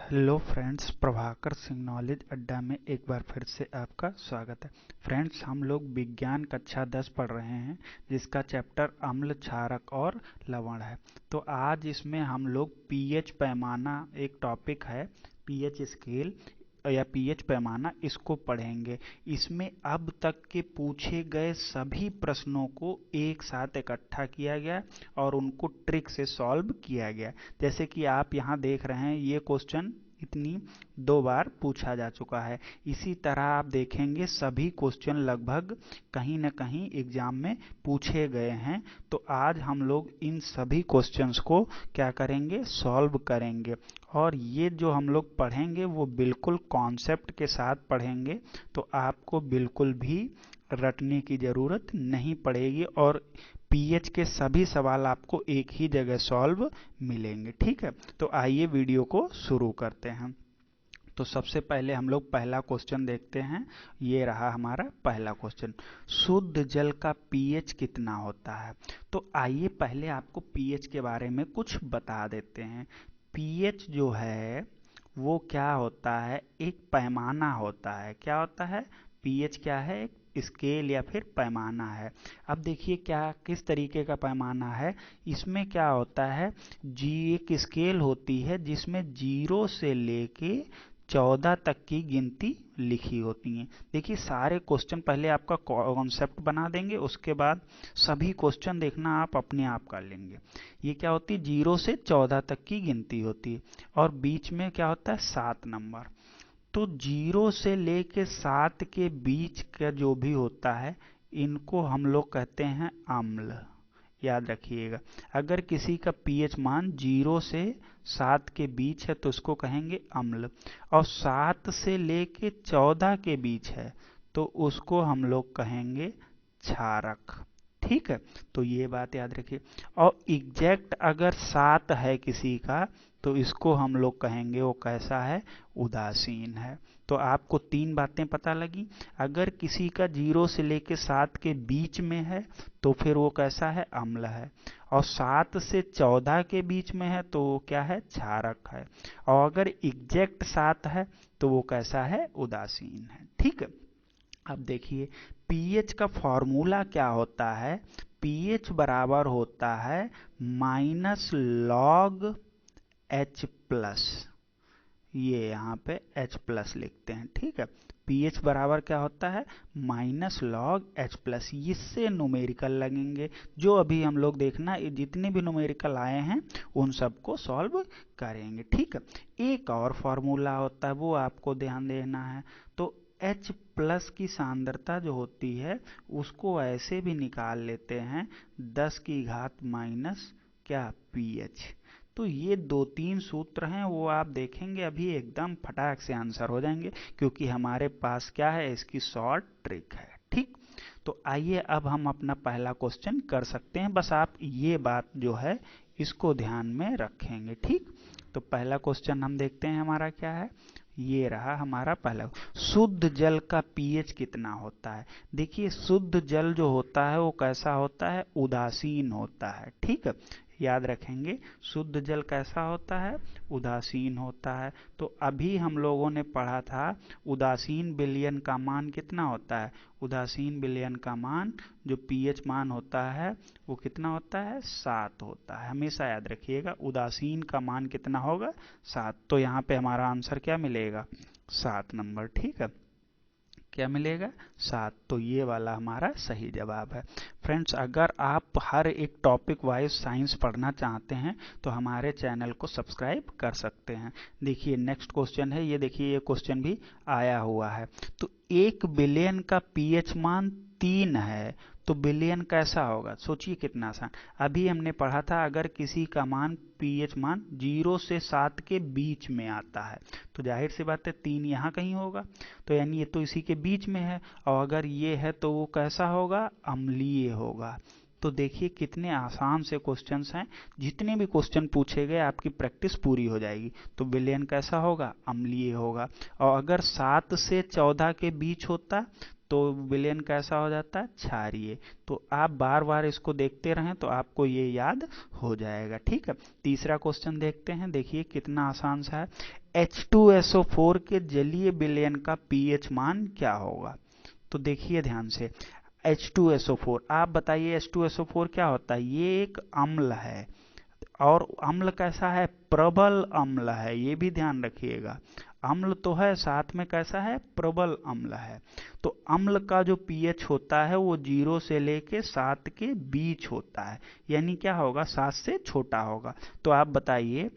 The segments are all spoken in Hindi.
Hello friends, Prabhakar Singh knowledge अड्डा में एक बार फिर से आपका स्वागत है। फ्रेंड्स, हम लोग विज्ञान कक्षा 10 पढ़ रहे हैं, जिसका चैप्टर अम्ल, क्षारक और लवण है। तो आज इसमें हम लोग पीएच पैमाना, एक टॉपिक है पीएच स्केल या पीएच पैमाना, इसको पढ़ेंगे। इसमें अब तक के पूछे गए सभी प्रश्नों को एक साथ इकट्ठा किया गया और उनको ट्रिक से सॉल्व किया गया। जैसे कि आप यहाँ देख रहे हैं, ये क्वेश्चन इतनी 2 बार पूछा जा चुका है। इसी तरह आप देखेंगे सभी क्वेश्चन लगभग कहीं न कहीं एग्जाम में पूछे गए हैं। तो आज हम लोग इन सभी क्वेश्चंस को क्या करेंगे, सॉल्व करेंगे। और ये जो हम लोग पढ़ेंगे वो बिल्कुल कॉन्सेप्ट के साथ पढ़ेंगे, तो आपको बिल्कुल भी रटने की ज़रूरत नहीं पड़ेगी और पीएच के सभी सवाल आपको एक ही जगह सॉल्व मिलेंगे। ठीक है, तो आइए वीडियो को शुरू करते हैं। तो सबसे पहले हम लोग पहला क्वेश्चन देखते हैं। ये रहा हमारा पहला क्वेश्चन, शुद्ध जल का पीएच कितना होता है। तो आइए पहले आपको पीएच के बारे में कुछ बता देते हैं। पीएच जो है वो क्या होता है, एक पैमाना होता है। क्या होता है, पीएच क्या है, एक स्केल या फिर पैमाना है। अब देखिए क्या किस तरीके का पैमाना है। इसमें क्या होता है, एक स्केल होती है जिसमें 0 से लेके 14 तक की गिनती लिखी होती हैं। देखिए सारे क्वेश्चन पहले आपका कॉन्सेप्ट बना देंगे, उसके बाद सभी क्वेश्चन देखना आप अपने आप कर लेंगे। ये क्या होती है, 0 से 14 तक की गिनती होती है और बीच में क्या होता है, 7 नंबर। तो 0 से लेके 7 के बीच का जो भी होता है, इनको हम लोग कहते हैं अम्ल। याद रखिएगा, अगर किसी का पीएच मान 0 से 7 के बीच है तो उसको कहेंगे अम्ल, और 7 से लेके 14 के बीच है तो उसको हम लोग कहेंगे क्षारक। ठीक है, तो ये बात याद रखिए। और एग्जैक्ट अगर 7 है किसी का तो इसको हम लोग कहेंगे वो कैसा है, उदासीन है। तो आपको 3 बातें पता लगी। अगर किसी का 0 से लेके 7 के बीच में है तो फिर वो कैसा है, अम्ल है। और 7 से 14 के बीच में है तो वो क्या है, क्षारक है। और अगर एग्जैक्ट 7 है तो वो कैसा है, उदासीन है। ठीक है, अब देखिए पीएच का फॉर्मूला क्या होता है। पीएच बराबर होता है -log H+। ये यहाँ पे H+ लिखते हैं। ठीक है, pH बराबर क्या होता है, -log H+। इससे न्यूमेरिकल लगेंगे, जो अभी हम लोग देखना, जितने भी न्यूमेरिकल आए हैं उन सबको सॉल्व करेंगे। ठीक है, एक और फॉर्मूला होता है, वो आपको ध्यान देना है। तो H+ की सांद्रता जो होती है उसको ऐसे भी निकाल लेते हैं, 10 की घात माइनस क्या, pH। तो ये 2-3 सूत्र हैं, वो आप देखेंगे अभी एकदम फटाक से आंसर हो जाएंगे, क्योंकि हमारे पास क्या है, इसकी शॉर्ट ट्रिक है। ठीक, तो आइए अब हम अपना पहला क्वेश्चन कर सकते हैं। बस आप ये बात जो है इसको ध्यान में रखेंगे। ठीक, तो पहला क्वेश्चन हम देखते हैं हमारा क्या है। ये रहा हमारा पहला, शुद्ध जल का पीएच कितना होता है। देखिए शुद्ध जल जो होता है वो कैसा होता है, उदासीन होता है। ठीक है, याद रखेंगे शुद्ध जल कैसा होता है, उदासीन होता है। तो अभी हम लोगों ने पढ़ा था उदासीन विलयन का मान कितना होता है। उदासीन विलयन का मान जो पीएच मान होता है वो कितना होता है, 7 होता है। हमेशा याद रखिएगा उदासीन का मान कितना होगा, 7। तो यहाँ पे हमारा आंसर क्या मिलेगा, 7 नंबर। ठीक है, क्या मिलेगा, 7। तो ये वाला हमारा सही जवाब है। फ्रेंड्स, अगर आप हर एक टॉपिक वाइज साइंस पढ़ना चाहते हैं तो हमारे चैनल को सब्सक्राइब कर सकते हैं। देखिए नेक्स्ट क्वेश्चन है, ये देखिए ये क्वेश्चन भी आया हुआ है। तो 1 बिलियन का पीएच मान 3 है तो बिलियन कैसा होगा। सोचिए कितना आसान। अभी हमने पढ़ा था अगर किसी का मान पीएच मान 0 से 7 के बीच में आता है तो जाहिर सी बात है 3 यहाँ कहीं होगा, तो यानी ये तो इसी के बीच में है। और अगर ये है तो वो कैसा होगा, अम्लीय होगा। तो देखिए कितने आसान से क्वेश्चंस हैं, जितने भी क्वेश्चन पूछे गए आपकी प्रैक्टिस पूरी हो जाएगी। तो विलयन कैसा होगा, अम्लीय होगा। और अगर 7 से 14 के बीच होता तो विलेन कैसा हो जाता है, क्षारीय। तो आप बार बार इसको देखते रहें तो आपको ये याद हो जाएगा। ठीक है, तीसरा क्वेश्चन देखते हैं। देखिए कितना आसान सा है। H2SO4 के जलीय विलयन का पीएच मान क्या होगा? तो देखिए ध्यान से, H2SO4, आप बताइए H2SO4 क्या होता है? ये एक अम्ल है, और अम्ल कैसा है, प्रबल अम्ल है, ये भी ध्यान रखिएगा। अम्ल तो है, साथ में कैसा है, प्रबल अम्ल है। तो अम्ल का जो पीएच होता है वो 0 से लेके 7 के बीच होता है, यानी क्या होगा, 7 से छोटा होगा। तो आप बताइए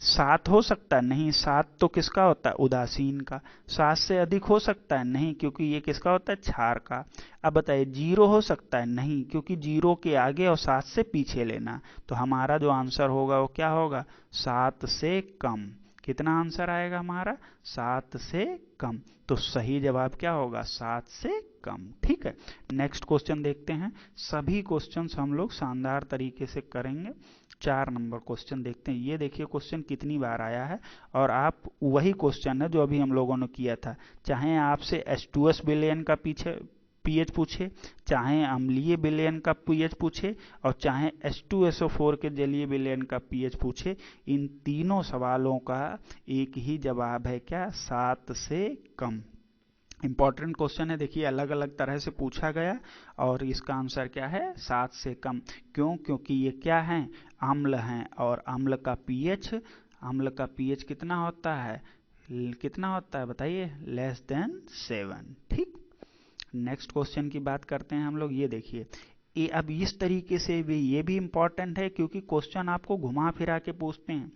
7 हो सकता है? नहीं, 7 तो किसका होता है, उदासीन का। 7 से अधिक हो सकता है? नहीं, क्योंकि ये किसका होता है, क्षार का। अब बताइए 0 हो सकता है? नहीं, क्योंकि 0 के आगे और 7 से पीछे लेना। तो हमारा जो आंसर होगा वो क्या होगा, 7 से कम। कितना आंसर आएगा हमारा, 7 से कम। तो सही जवाब क्या होगा, 7 से कम। ठीक है, नेक्स्ट क्वेश्चन देखते हैं। सभी क्वेश्चंस हम लोग शानदार तरीके से करेंगे। 4 नंबर क्वेश्चन देखते हैं। ये देखिए क्वेश्चन कितनी बार आया है, और आप वही क्वेश्चन है जो अभी हम लोगों ने किया था। चाहे आपसे H2S विलयन का पीएच पूछे, चाहे अम्लीय विलयन का पीएच पूछे, और चाहे H2SO4 के जलीय विलयन का पीएच पूछे, इन तीनों सवालों का एक ही जवाब है, क्या, 7 से कम। इंपॉर्टेंट क्वेश्चन है, देखिए अलग अलग तरह से पूछा गया, और इसका आंसर क्या है, 7 से कम। क्यों? क्योंकि ये क्या है, अम्ल हैं, और अम्ल का पीएच कितना होता है, कितना होता है बताइए, <7। ठीक, नेक्स्ट क्वेश्चन की बात करते हैं हम लोग। ये देखिए, ये अब इस तरीके से भी, ये भी इंपॉर्टेंट है क्योंकि क्वेश्चन आपको घुमा फिरा के पूछते हैं।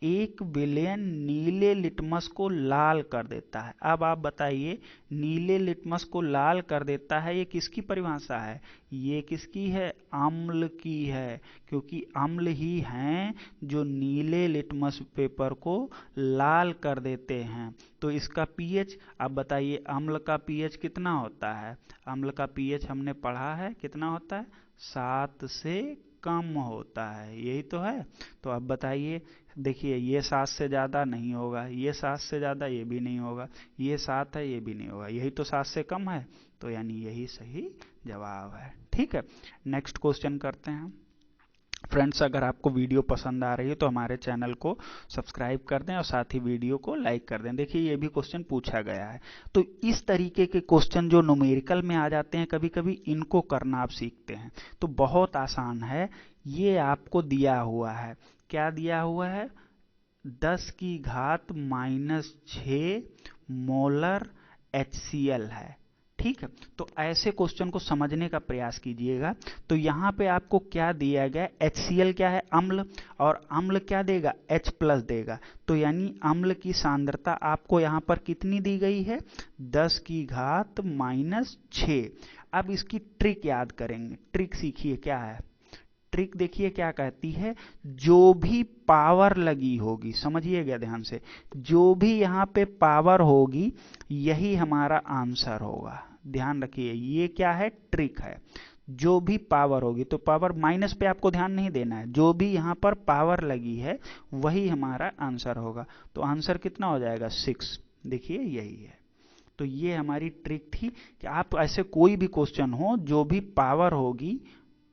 एक विलयन नीले लिटमस को लाल कर देता है। अब आप बताइए, नीले लिटमस को लाल कर देता है, ये किसकी परिभाषा है, ये किसकी है, अम्ल की है। क्योंकि अम्ल ही हैं जो नीले लिटमस पेपर को लाल कर देते हैं। तो इसका पीएच, अब बताइए अम्ल का पीएच कितना होता है, अम्ल का पीएच हमने पढ़ा है कितना होता है, 7 से कम होता है, यही तो है। तो अब बताइए, देखिए ये 7 से ज़्यादा नहीं होगा, ये 7 से ज़्यादा ये भी नहीं होगा, ये 7 है ये भी नहीं होगा, यही तो 7 से कम है। तो यानी यही सही जवाब है। ठीक है, नेक्स्ट क्वेश्चन करते हैं। फ्रेंड्स, अगर आपको वीडियो पसंद आ रही है तो हमारे चैनल को सब्सक्राइब कर दें और साथ ही वीडियो को लाइक कर दें। देखिए ये भी क्वेश्चन पूछा गया है। तो इस तरीके के क्वेश्चन जो न्यूमेरिकल में आ जाते हैं कभी कभी, इनको करना आप सीखते हैं तो बहुत आसान है। ये आपको दिया हुआ है, क्या दिया हुआ है, 10 की घात -6 मोलर HCl है। ठीक है, तो ऐसे क्वेश्चन को समझने का प्रयास कीजिएगा। तो यहाँ पे आपको क्या दिया गया, HCl क्या है, अम्ल, और अम्ल क्या देगा, H+ देगा। तो यानी अम्ल की सांद्रता आपको यहाँ पर कितनी दी गई है, 10 की घात -6। अब इसकी ट्रिक याद करेंगे, ट्रिक सीखिए क्या है। ट्रिक देखिए क्या कहती है, जो भी पावर लगी होगी, समझिएगा ध्यान से, जो भी यहाँ पे पावर होगी यही हमारा आंसर होगा। ध्यान रखिए, ये क्या है, ट्रिक है। जो भी पावर होगी, तो पावर माइनस पे आपको ध्यान नहीं देना है, जो भी यहाँ पर पावर लगी है वही हमारा आंसर होगा। तो आंसर कितना हो जाएगा, 6। देखिए यही है। तो ये हमारी ट्रिक थी कि आप ऐसे कोई भी क्वेश्चन हो, जो भी पावर होगी,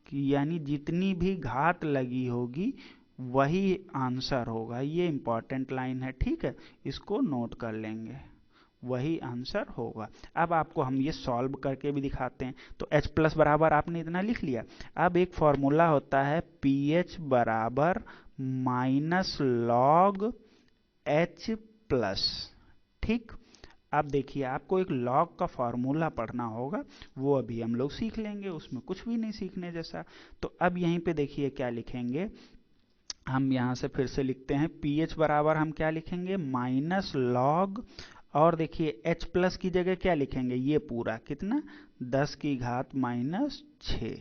यानी जितनी भी घात लगी होगी वही आंसर होगा। ये इंपॉर्टेंट लाइन है, ठीक है, इसको नोट कर लेंगे, वही आंसर होगा। अब आपको हम ये सॉल्व करके भी दिखाते हैं। तो H+ बराबर आपने इतना लिख लिया। अब एक फॉर्मूला होता है pH बराबर -log H+। ठीक, अब देखिए आपको एक लॉग का फॉर्मूला पढ़ना होगा, वो अभी हम लोग सीख लेंगे, उसमें कुछ भी नहीं सीखने जैसा। तो अब यहीं पे देखिए क्या लिखेंगे, हम यहाँ से फिर से लिखते हैं, pH बराबर हम क्या लिखेंगे, -log, और देखिए H+ की जगह क्या लिखेंगे, ये पूरा कितना, 10 की घात -6।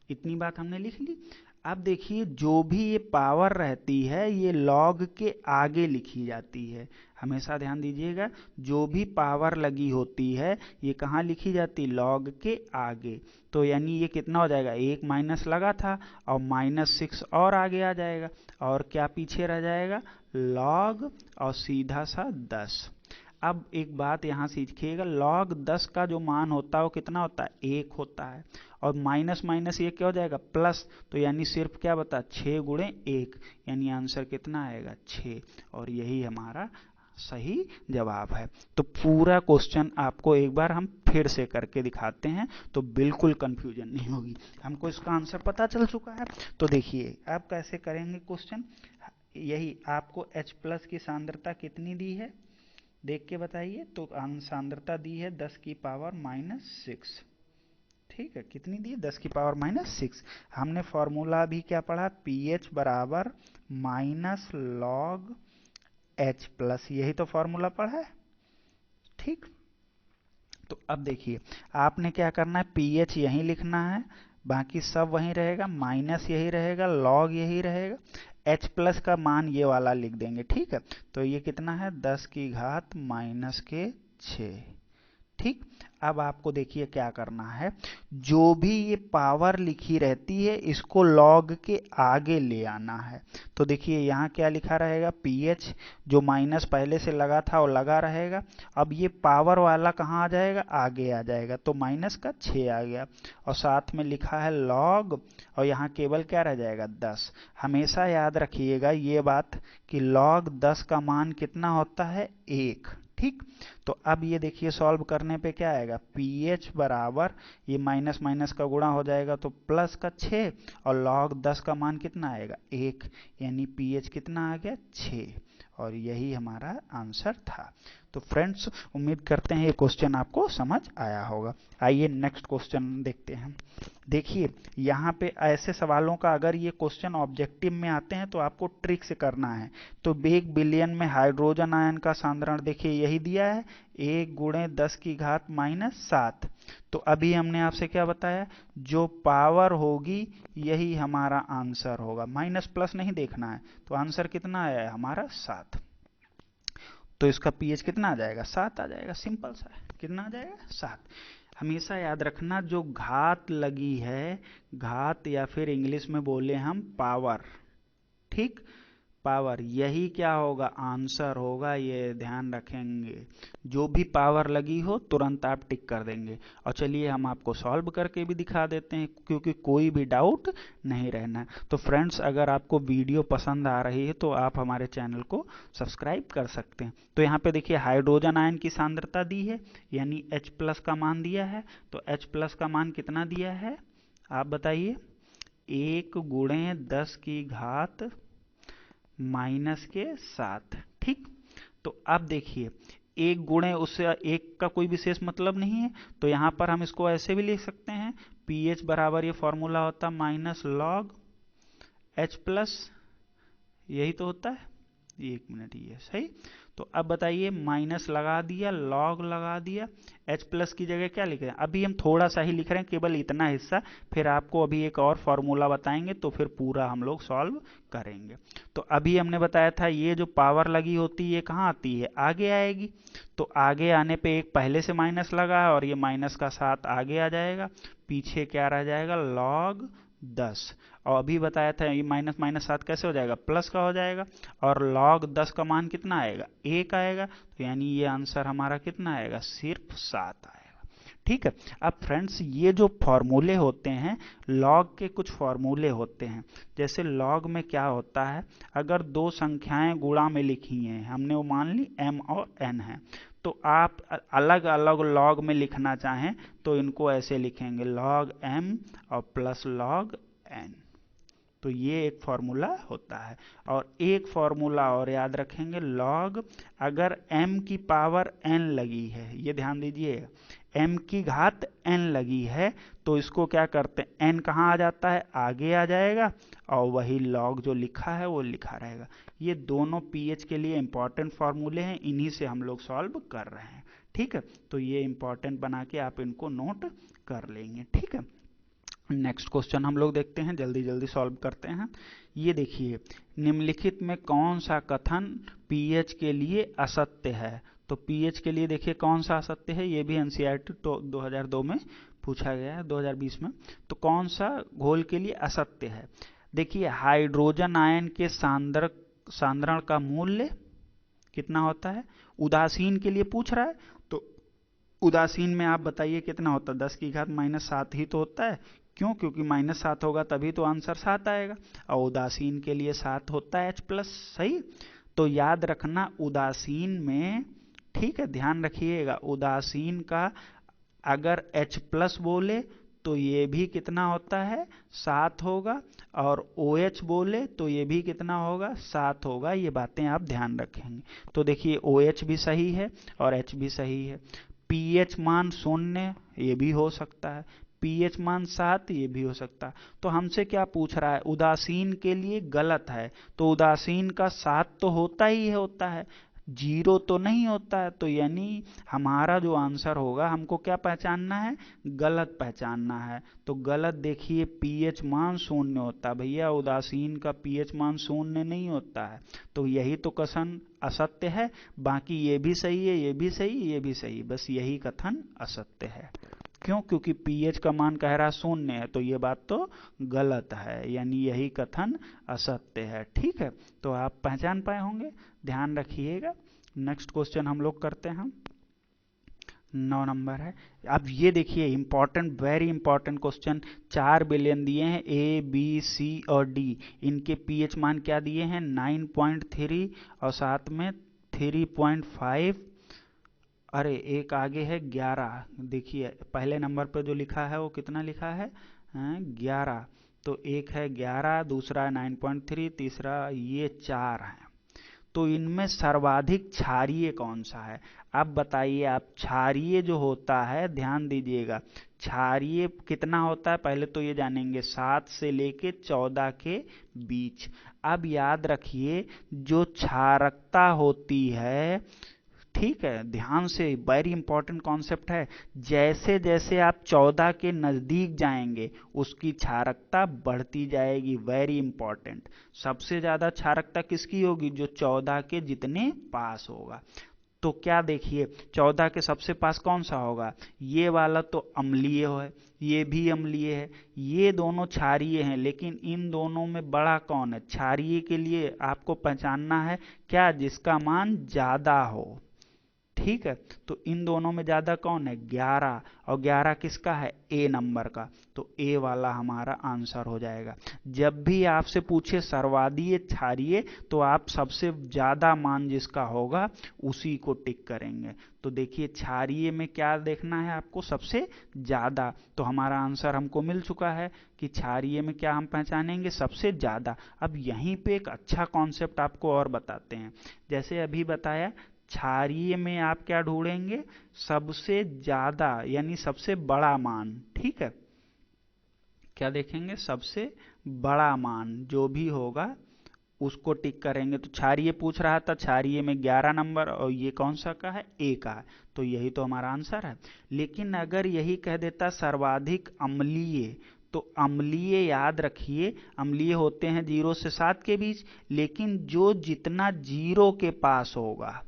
इतनी बात हमने लिख ली। अब देखिए जो भी ये पावर रहती है ये लॉग के आगे लिखी जाती है, हमेशा ध्यान दीजिएगा। जो भी पावर लगी होती है ये कहाँ लिखी जाती, लॉग के आगे। तो यानी ये कितना हो जाएगा, एक माइनस लगा था और -6 और आगे आ जाएगा, और क्या पीछे रह जाएगा, लॉग और सीधा सा 10। अब एक बात यहाँ सीखिएगा, log 10 का जो मान होता है वो कितना होता है, 1 होता है। और माइनस माइनस ये क्या हो जाएगा, प्लस, तो यानी सिर्फ क्या बता, 6 गुणे 1, यानी आंसर कितना आएगा, 6। और यही हमारा सही जवाब है। तो पूरा क्वेश्चन आपको एक बार हम फिर से करके दिखाते हैं, तो बिल्कुल कंफ्यूजन नहीं होगी। हमको इसका आंसर पता चल चुका है। तो देखिए आप कैसे करेंगे क्वेश्चन। यही आपको H+ की सांद्रता कितनी दी है, देख के बताइए। तो सांद्रता दी है 10 की पावर -6। ठीक है, कितनी दी है, 10 की पावर -6। हमने फॉर्मूला भी क्या पढ़ा, pH बराबर -log H+, यही तो फॉर्मूला पढ़ा है। ठीक, तो अब देखिए आपने क्या करना है, pH यहीं लिखना है, बाकी सब वहीं रहेगा, माइनस यही रहेगा, लॉग यही रहेगा, H+ का मान ये वाला लिख देंगे। ठीक है, तो ये कितना है, 10 की घात -6। ठीक, अब आपको देखिए क्या करना है, जो भी ये पावर लिखी रहती है इसको लॉग के आगे ले आना है। तो देखिए यहाँ क्या लिखा रहेगा, pH, जो माइनस पहले से लगा था वो लगा रहेगा। अब ये पावर वाला कहाँ आ जाएगा, आगे आ जाएगा, तो माइनस का 6 आ गया, और साथ में लिखा है लॉग, और यहाँ केवल क्या रह जाएगा, 10। हमेशा याद रखिएगा ये बात कि लॉग 10 का मान कितना होता है, 1। ठीक, तो अब ये देखिए सॉल्व करने पे क्या आएगा, pH बराबर, ये माइनस माइनस का गुणा हो जाएगा तो प्लस का 6, और log 10 का मान कितना आएगा, 1, यानी pH कितना आ गया, 6। और यही हमारा आंसर था। तो फ्रेंड्स उम्मीद करते हैं ये क्वेश्चन आपको समझ आया होगा। आइए नेक्स्ट क्वेश्चन देखते हैं। देखिए यहाँ पे ऐसे सवालों का अगर ये क्वेश्चन ऑब्जेक्टिव में आते हैं तो आपको ट्रिक से करना है। तो 1 बिलियन में हाइड्रोजन आयन का सांद्रण देखिए यही दिया है, 1 गुणे 10 की घात -7। तो अभी हमने आपसे क्या बताया, जो पावर होगी यही हमारा आंसर होगा, माइनस प्लस नहीं देखना है। तो आंसर कितना आया है हमारा, 7। तो इसका pH कितना आ जाएगा, 7 आ जाएगा, सिंपल सा है। कितना आ जाएगा, 7। हमेशा याद रखना जो घात लगी है, घात या फिर इंग्लिश में बोले हम पावर, ठीक, पावर, यही क्या होगा, आंसर होगा, ये ध्यान रखेंगे। जो भी पावर लगी हो तुरंत आप टिक कर देंगे। और चलिए हम आपको सॉल्व करके भी दिखा देते हैं, क्योंकि कोई भी डाउट नहीं रहना। तो फ्रेंड्स अगर आपको वीडियो पसंद आ रही है तो आप हमारे चैनल को सब्सक्राइब कर सकते हैं। तो यहाँ पे देखिए हाइड्रोजन आयन की सांद्रता दी है, यानी H+ का मान दिया है। तो H+ का मान कितना दिया है, आप बताइए, 1 गुणे 10 की घात -7। ठीक, तो अब देखिए 1 गुणे उससे 1 का कोई विशेष मतलब नहीं है, तो यहाँ पर हम इसको ऐसे भी लिख सकते हैं, pH बराबर, ये फॉर्मूला होता -log H+, यही तो होता है। 1 मिनट, ये सही। तो अब बताइए, माइनस लगा दिया, लॉग लगा दिया, H+ की जगह क्या लिख रहे हैं, अभी हम थोड़ा सा ही लिख रहे हैं, केवल इतना हिस्सा, फिर आपको अभी एक और फॉर्मूला बताएंगे तो फिर पूरा हम लोग सॉल्व करेंगे। तो अभी हमने बताया था ये जो पावर लगी होती है ये कहाँ आती है, आगे आएगी। तो आगे आने पे एक पहले से माइनस लगा है और ये माइनस का 7 आगे आ जाएगा, पीछे क्या रह जाएगा, log 10। और अभी बताया था ये माइनस -7 कैसे हो जाएगा, प्लस का हो जाएगा, और log 10 का मान कितना आएगा, 1 आएगा। तो यानी ये आंसर हमारा कितना आएगा, सिर्फ 7 आएगा। ठीक है, अब फ्रेंड्स ये जो फॉर्मूले होते हैं, लॉग के कुछ फॉर्मूले होते हैं। जैसे लॉग में क्या होता है, अगर दो संख्याएं गुणा में लिखी हैं, हमने वो मान ली m और n है, तो आप अलग अलग लॉग में लिखना चाहें तो इनको ऐसे लिखेंगे, log m और प्लस log n। तो ये एक फॉर्मूला होता है। और एक फॉर्मूला और याद रखेंगे, log, अगर m की पावर n लगी है, ये ध्यान दीजिए, m की घात n लगी है, तो इसको क्या करते हैं, n कहाँ आ जाता है, आगे आ जाएगा, और वही log जो लिखा है वो लिखा रहेगा। ये दोनों pH के लिए इंपॉर्टेंट फॉर्मूले हैं, इन्हीं से हम लोग सॉल्व कर रहे हैं। ठीक है, तो ये इंपॉर्टेंट बना के आप इनको नोट कर लेंगे। ठीक है, नेक्स्ट क्वेश्चन हम लोग देखते हैं, जल्दी जल्दी सॉल्व करते हैं। ये देखिए, निम्नलिखित में कौन सा कथन pH के लिए असत्य है। तो pH के लिए देखिए कौन सा असत्य है, ये भी NCERT 2002 में पूछा गया है, 2020 में। तो कौन सा घोल के लिए असत्य है, देखिए हाइड्रोजन आयन के सांद्रण का मूल्य कितना होता है? उदासीन के लिए पूछ रहा है, तो उदासीन में आप बताइए कितना होता है? 10 की घात -7 ही तो होता है। क्यों? क्योंकि -7 होगा तभी तो आंसर 7 आएगा, और उदासीन के लिए 7 होता है H+। सही। तो याद रखना उदासीन में, ठीक है, ध्यान रखिएगा, उदासीन का अगर H+ बोले तो ये भी कितना होता है? 7 होगा, और OH बोले तो ये भी कितना होगा? 7 होगा। ये बातें आप ध्यान रखेंगे। तो देखिए OH भी सही है और H भी सही है। pH मान 0 ये भी हो सकता है, pH मान 7 ये भी हो सकता है। तो हमसे क्या पूछ रहा है? उदासीन के लिए गलत है, तो उदासीन का 7 तो होता ही होता है, 0 तो नहीं होता है। तो यानी हमारा जो आंसर होगा, हमको क्या पहचानना है? गलत पहचानना है। तो गलत देखिए, pH मान 0 होता है भैया, उदासीन का pH मान 0 नहीं होता है। तो यही तो कथन असत्य है। बाकी ये भी सही है, ये भी सही, ये भी सही, बस यही कथन असत्य है। क्यों? क्योंकि pH का मान कह रहा 0 है, तो ये बात तो गलत है, यानी यही कथन असत्य है। ठीक है, तो आप पहचान पाए होंगे, ध्यान रखिएगा। नेक्स्ट क्वेश्चन हम लोग करते हैं, 9 नंबर है। अब ये देखिए important, very important question. 4 billion दिए हैं, A, B, C और D। इनके pH मान क्या दिए हैं? 9.3 और साथ में 3.5। अरे एक आगे है 11। देखिए पहले नंबर पर जो लिखा है वो कितना लिखा है? 11। तो एक है 11, दूसरा 9.3, तीसरा ये 4 है। तो इनमें सर्वाधिक क्षारीय कौन सा है? अब बताइए आप। क्षारीय जो होता है, ध्यान दीजिएगा, क्षारीय कितना होता है पहले तो ये जानेंगे, 7 से लेके 14 के बीच। अब याद रखिए, जो क्षारकता होती है, ठीक है, ध्यान से, वेरी इंपॉर्टेंट कॉन्सेप्ट है, जैसे जैसे आप 14 के नजदीक जाएंगे उसकी क्षारकता बढ़ती जाएगी। Very important. सबसे ज्यादा क्षारकता किसकी होगी? जो 14 के जितने पास होगा। तो क्या देखिए, 14 के सबसे पास कौन सा होगा? ये वाला तो अम्लीय है, ये भी अम्लीय है, ये दोनों क्षारीय हैं, लेकिन इन दोनों में बड़ा कौन है? क्षारीय के लिए आपको पहचानना है क्या? जिसका मान ज्यादा हो। ठीक है, तो इन दोनों में ज्यादा कौन है? 11। और 11 किसका है? A नंबर का। तो A वाला हमारा आंसर हो जाएगा। जब भी आपसे पूछे सर्वाधिक क्षारीय, तो आप सबसे ज्यादा मान जिसका होगा उसी को टिक करेंगे। तो देखिए क्षारीय में क्या देखना है आपको? सबसे ज्यादा। तो हमारा आंसर हमको मिल चुका है कि क्षारीय में क्या हम पहचानेंगे? सबसे ज्यादा। अब यहीं पे एक अच्छा कॉन्सेप्ट आपको और बताते हैं। जैसे अभी बताया, क्षारीय में आप क्या ढूंढेंगे? सबसे ज्यादा, यानी सबसे बड़ा मान। ठीक है, क्या देखेंगे? सबसे बड़ा मान जो भी होगा उसको टिक करेंगे। तो क्षारीय पूछ रहा था, क्षारीय में 11 नंबर, और ये कौन सा का है? A का है। तो यही तो हमारा आंसर है। लेकिन अगर यही कह देता सर्वाधिक अम्लीय, तो अम्लीय याद रखिए, अम्लीय होते हैं 0 से 7 के बीच, लेकिन जो जितना 0 के पास होगा,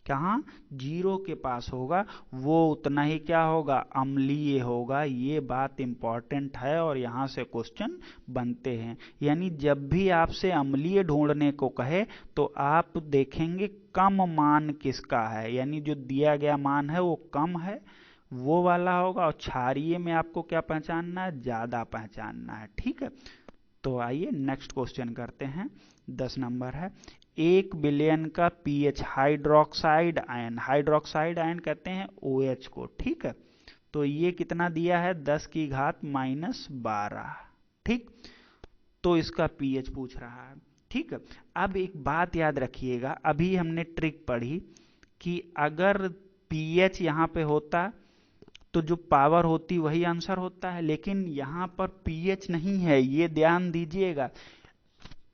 कहाँ? 0 के पास होगा, वो उतना ही क्या होगा? अम्लीय होगा। ये बात इंपॉर्टेंट है और यहाँ से क्वेश्चन बनते हैं। यानी जब भी आपसे अम्लीय ढूंढने को कहे तो आप देखेंगे कम मान किसका है, यानी जो दिया गया मान है वो कम है, वो वाला होगा। और क्षारीय में आपको क्या पहचानना है? ज्यादा पहचानना है। ठीक है, तो आइए नेक्स्ट क्वेश्चन करते हैं, 10 नंबर है। 1 बिलियन का pH, hydroxide ion, hydroxide ion कहते हैं OH को। ठीक है, तो ये कितना दिया है? 10 की घात -12। ठीक, तो इसका pH पूछ रहा है। ठीक है, अब एक बात याद रखिएगा, अभी हमने ट्रिक पढ़ी कि अगर pH यहाँ पे होता तो जो पावर होती वही आंसर होता है, लेकिन यहाँ पर pH नहीं है, ये ध्यान दीजिएगा।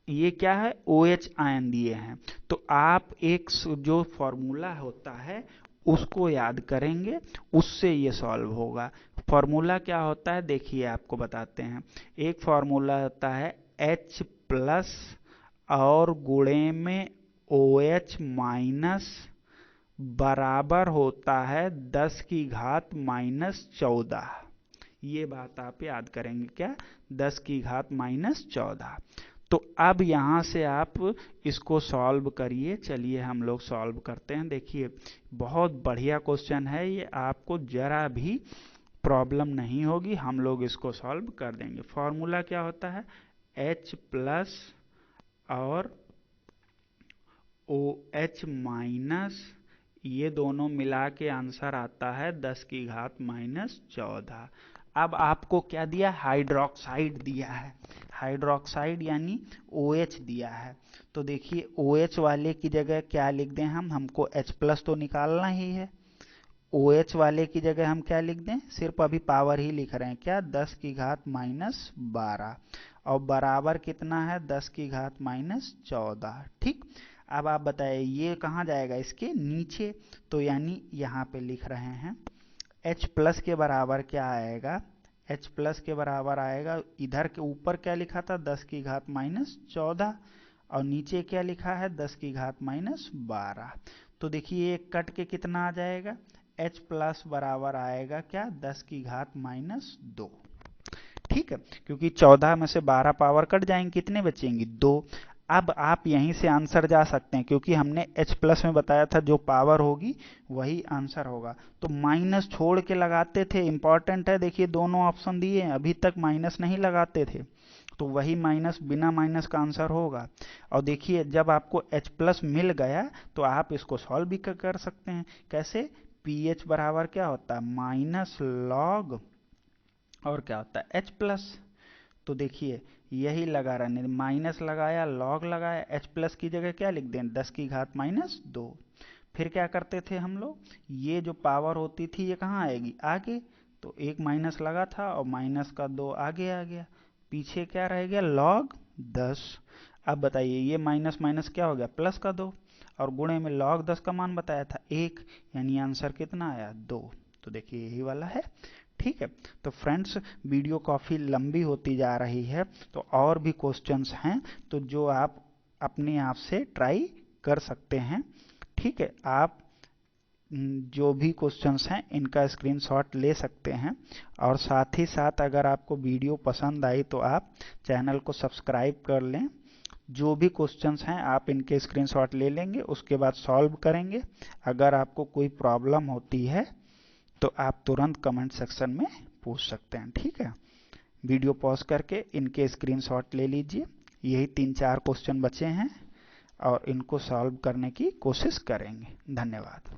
ये क्या है? OH आयन दिए हैं। तो आप एक जो फॉर्मूला होता है उसको याद करेंगे, उससे ये सॉल्व होगा। फॉर्मूला क्या होता है? देखिए आपको बताते हैं। एक फॉर्मूला होता है H+ और गुणे में OH माइनस बराबर होता है 10 की घात -14। ये बात आप याद करेंगे क्या? 10 की घात -14। तो अब यहाँ से आप इसको सॉल्व करिए। चलिए हम लोग सॉल्व करते हैं। देखिए बहुत बढ़िया क्वेश्चन है ये, आपको जरा भी प्रॉब्लम नहीं होगी, हम लोग इसको सॉल्व कर देंगे। फॉर्मूला क्या होता है, H प्लस और OH माइनस, ये दोनों मिला के आंसर आता है 10 की घात -14। अब आपको क्या दिया, हाइड्रोक्साइड दिया है, हाइड्रोक्साइड यानी OH दिया है। तो देखिए OH वाले की जगह क्या लिख दें हम, हमको H प्लस तो निकालना ही है, OH वाले की जगह हम क्या लिख दें, सिर्फ अभी पावर ही लिख रहे हैं, क्या 10 की घात -12 और बराबर कितना है 10 की घात -14। ठीक, अब आप बताइए ये कहाँ जाएगा, इसके नीचे, तो यानी यहाँ पे लिख रहे हैं H प्लस के बराबर क्या आएगा, H प्लस के बराबर आएगा, इधर के ऊपर क्या लिखा था 10 की घात -14 और नीचे क्या लिखा है 10 की घात -12। तो देखिए एक कट के कितना आ जाएगा, H प्लस बराबर आएगा क्या 10 की घात -2। ठीक है, क्योंकि 14 में से 12 पावर कट जाएंगे, कितने बचेंगे 2। अब आप यहीं से आंसर जा सकते हैं, क्योंकि हमने H प्लस में बताया था जो पावर होगी वही आंसर होगा। तो माइनस छोड़ के लगाते थे, इंपॉर्टेंट है, देखिए दोनों ऑप्शन दिए हैं, अभी तक माइनस नहीं लगाते थे, तो वही माइनस बिना माइनस का आंसर होगा। और देखिए जब आपको H प्लस मिल गया तो आप इसको सॉल्व भी कर सकते हैं। कैसे, पीएच बराबर क्या होता है माइनस लॉग और क्या होता है H प्लस। तो देखिए यही लगा रहा, माइनस लगाया लॉग लगाया, H प्लस की जगह क्या लिख दें 10 की घात -2। फिर क्या करते थे हम लोग, ये जो पावर होती थी ये कहाँ आएगी आगे, तो एक माइनस लगा था और माइनस का 2 आगे आ गया, पीछे क्या रह गया लॉग 10। अब बताइए ये माइनस माइनस क्या हो गया प्लस का 2 और गुणे में लॉग 10 का मान बताया था 1, यानी आंसर कितना आया 2। तो देखिए यही वाला है। ठीक है, तो फ्रेंड्स वीडियो काफ़ी लंबी होती जा रही है, तो और भी क्वेश्चंस हैं तो जो आप अपने आप से ट्राई कर सकते हैं। ठीक है, आप जो भी क्वेश्चंस हैं इनका स्क्रीनशॉट ले सकते हैं, और साथ ही साथ अगर आपको वीडियो पसंद आई तो आप चैनल को सब्सक्राइब कर लें। जो भी क्वेश्चंस हैं आप इनके स्क्रीनशॉट ले लेंगे, उसके बाद सॉल्व करेंगे। अगर आपको कोई प्रॉब्लम होती है तो आप तुरंत कमेंट सेक्शन में पूछ सकते हैं। ठीक है, वीडियो पॉज करके इनके स्क्रीनशॉट ले लीजिए। यही 3-4 क्वेश्चन बचे हैं और इनको सॉल्व करने की कोशिश करेंगे। धन्यवाद।